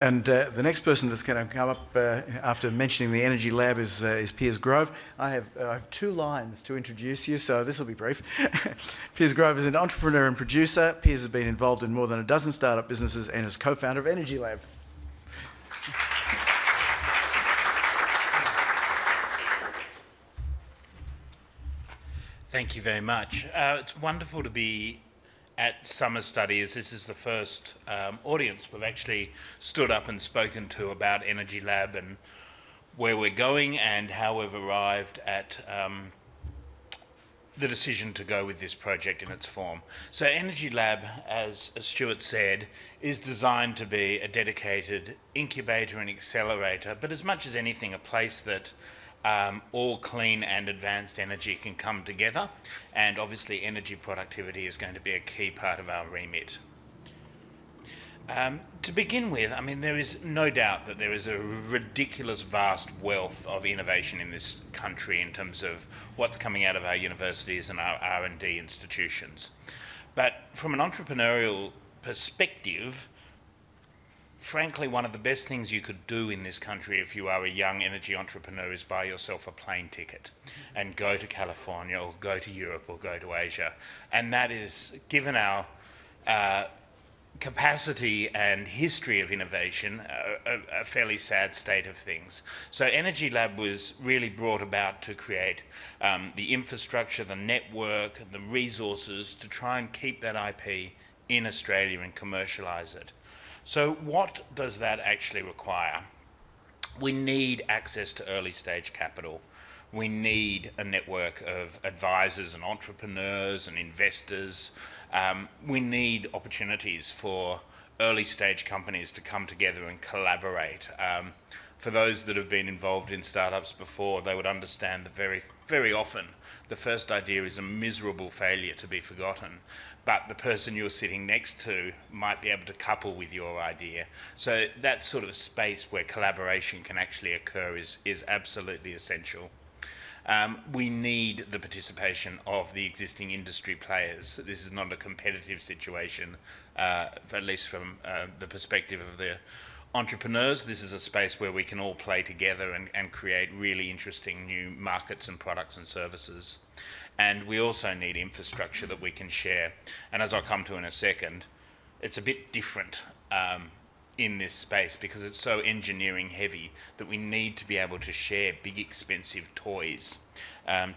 And the next person that's going to come up after mentioning the Energy Lab is Peirs Grove. I have 2 lines to introduce you, so this will be brief. Peirs Grove is an entrepreneur and producer. Peirs has been involved in more than a dozen startup businesses and is co-founder of Energy Lab. Thank you very much. It's wonderful to be at Summer Studies. This is the first audience we've actually stood up and spoken to about Energy Lab and where we're going and how we've arrived at the decision to go with this project in its form. So Energy Lab, as Stuart said, is designed to be a dedicated incubator and accelerator, but as much as anything, a place that all clean and advanced energy can come together, and obviously energy productivity is going to be a key part of our remit. To begin with, I mean, there is no doubt that there is a ridiculous vast wealth of innovation in this country in terms of what's coming out of our universities and our R&D institutions. But from an entrepreneurial perspective, frankly, one of the best things you could do in this country if you are a young energy entrepreneur is buy yourself a plane ticket and go to California or go to Europe or go to Asia. And that is, given our capacity and history of innovation, a fairly sad state of things. So Energy Lab was really brought about to create the infrastructure, the network, the resources to try and keep that IP in Australia and commercialise it. So what does that actually require? We need access to early stage capital. We need a network of advisors and entrepreneurs and investors. We need opportunities for early stage companies to come together and collaborate. For those that have been involved in startups before, they would understand that very often the first idea is a miserable failure to be forgotten, but the person you're sitting next to might be able to couple with your idea. So that sort of space where collaboration can actually occur is absolutely essential. We need the participation of the existing industry players. This is not a competitive situation, at least from the perspective of the entrepreneurs. This is a space where we can all play together and create really interesting new markets and products and services. And we also need infrastructure that we can share. And as I'll come to in a second, it's a bit different in this space because it's so engineering heavy that we need to be able to share big expensive toys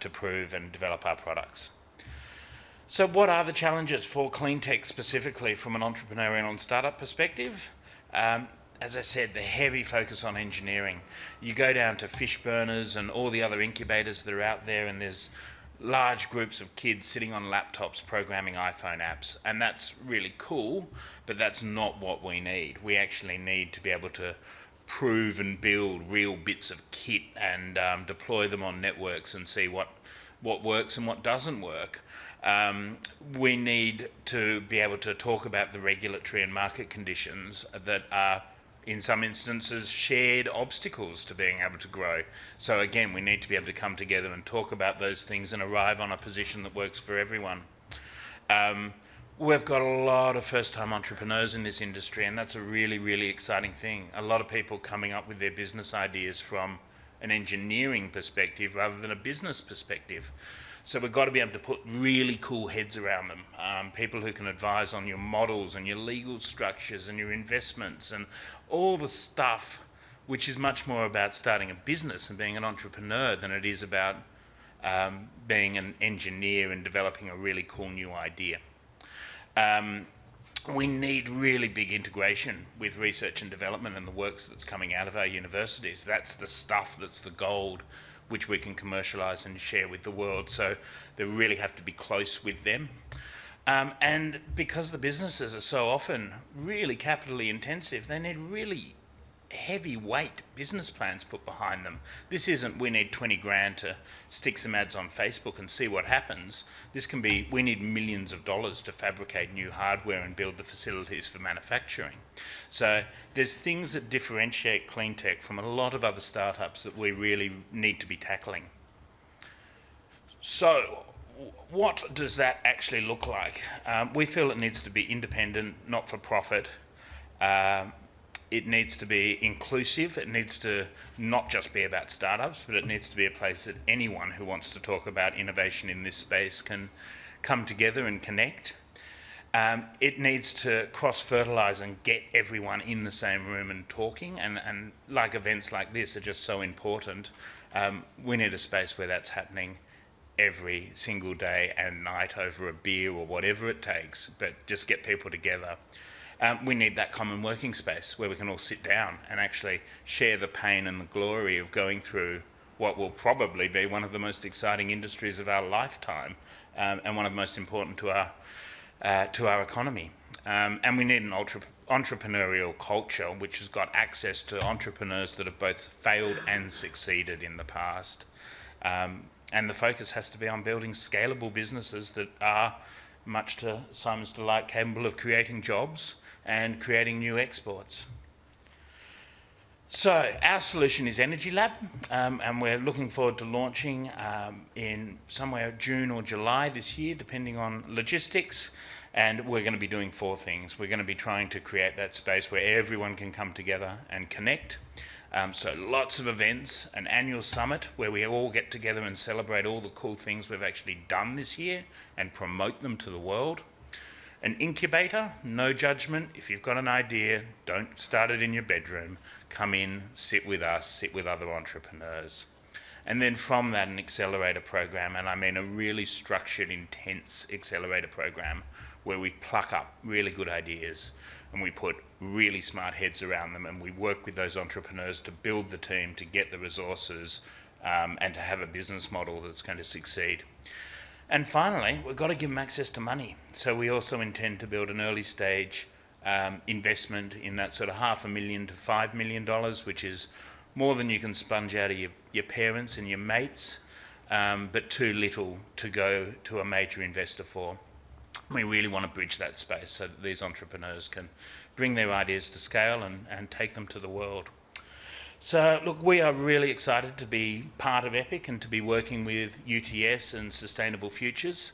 to prove and develop our products. So what are the challenges for clean tech specifically from an entrepreneurial and startup perspective? As I said, the heavy focus on engineering. You go down to fish burners and all the other incubators that are out there, and there's large groups of kids sitting on laptops programming iPhone apps, and that's really cool, but that's not what we need. We actually need to be able to prove and build real bits of kit and deploy them on networks and see what works and what doesn't work. We need to be able to talk about the regulatory and market conditions that are, in some instances, shared obstacles to being able to grow. So again, we need to be able to come together and talk about those things and arrive on a position that works for everyone. We've got a lot of first-time entrepreneurs in this industry, and that's a really, really exciting thing. A lot of people coming up with their business ideas from an engineering perspective rather than a business perspective. So we've got to be able to put really cool heads around them, people who can advise on your models and your legal structures and your investments and all the stuff which is much more about starting a business and being an entrepreneur than it is about being an engineer and developing a really cool new idea. We need really big integration with research and development and the works that's coming out of our universities. That's the stuff that's the gold which we can commercialise and share with the world. So they really have to be close with them. And because the businesses are so often really capitally intensive, they need really heavyweight business plans put behind them. This isn't, we need 20 grand to stick some ads on Facebook and see what happens. This can be, we need millions of dollars to fabricate new hardware and build the facilities for manufacturing. So there's things that differentiate clean tech from a lot of other startups that we really need to be tackling. So what does that actually look like? We feel it needs to be independent, not for profit, it needs to be inclusive. It needs to not just be about startups, but it needs to be a place that anyone who wants to talk about innovation in this space can come together and connect. It needs to cross-fertilise and get everyone in the same room and talking, and like events like this are just so important. We need a space where that's happening every single day and night over a beer or whatever it takes, but just get people together. We need that common working space where we can all sit down and actually share the pain and the glory of going through what will probably be one of the most exciting industries of our lifetime, and one of the most important to our economy. And we need an entrepreneurial culture which has got access to entrepreneurs that have both failed and succeeded in the past. And the focus has to be on building scalable businesses that are, much to Simon's delight, capable of creating jobs and creating new exports. So our solution is Energy Lab, and we're looking forward to launching in somewhere June or July this year, depending on logistics. And we're going to be doing 4 things. We're going to be trying to create that space where everyone can come together and connect. So lots of events, an annual summit where we all get together and celebrate all the cool things we've actually done this year and promote them to the world. An incubator, no judgment. If you've got an idea, don't start it in your bedroom. Come in, sit with us, sit with other entrepreneurs. And then from that, an accelerator program, and I mean a really structured, intense accelerator program where we pluck up really good ideas and we put really smart heads around them, and we work with those entrepreneurs to build the team, to get the resources, and to have a business model that's going to succeed. And finally, we've got to give them access to money. So we also intend to build an early stage investment in that sort of $500,000 to $5 million, which is more than you can sponge out of your parents and your mates, but too little to go to a major investor for. We really want to bridge that space so that these entrepreneurs can bring their ideas to scale and take them to the world. So look, we are really excited to be part of EPIC and to be working with UTS and Sustainable Futures.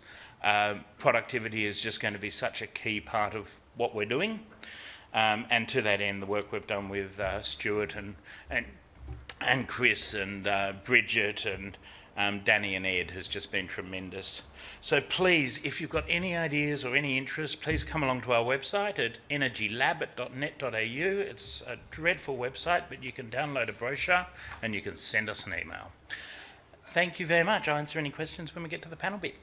Productivity is just going to be such a key part of what we're doing. And to that end, the work we've done with Stuart and Chris and Bridget and Danny and Ed has just been tremendous. So please, if you've got any ideas or any interest, please come along to our website at energylab.net.au. It's a dreadful website, but you can download a brochure and you can send us an email. Thank you very much. I'll answer any questions when we get to the panel bit.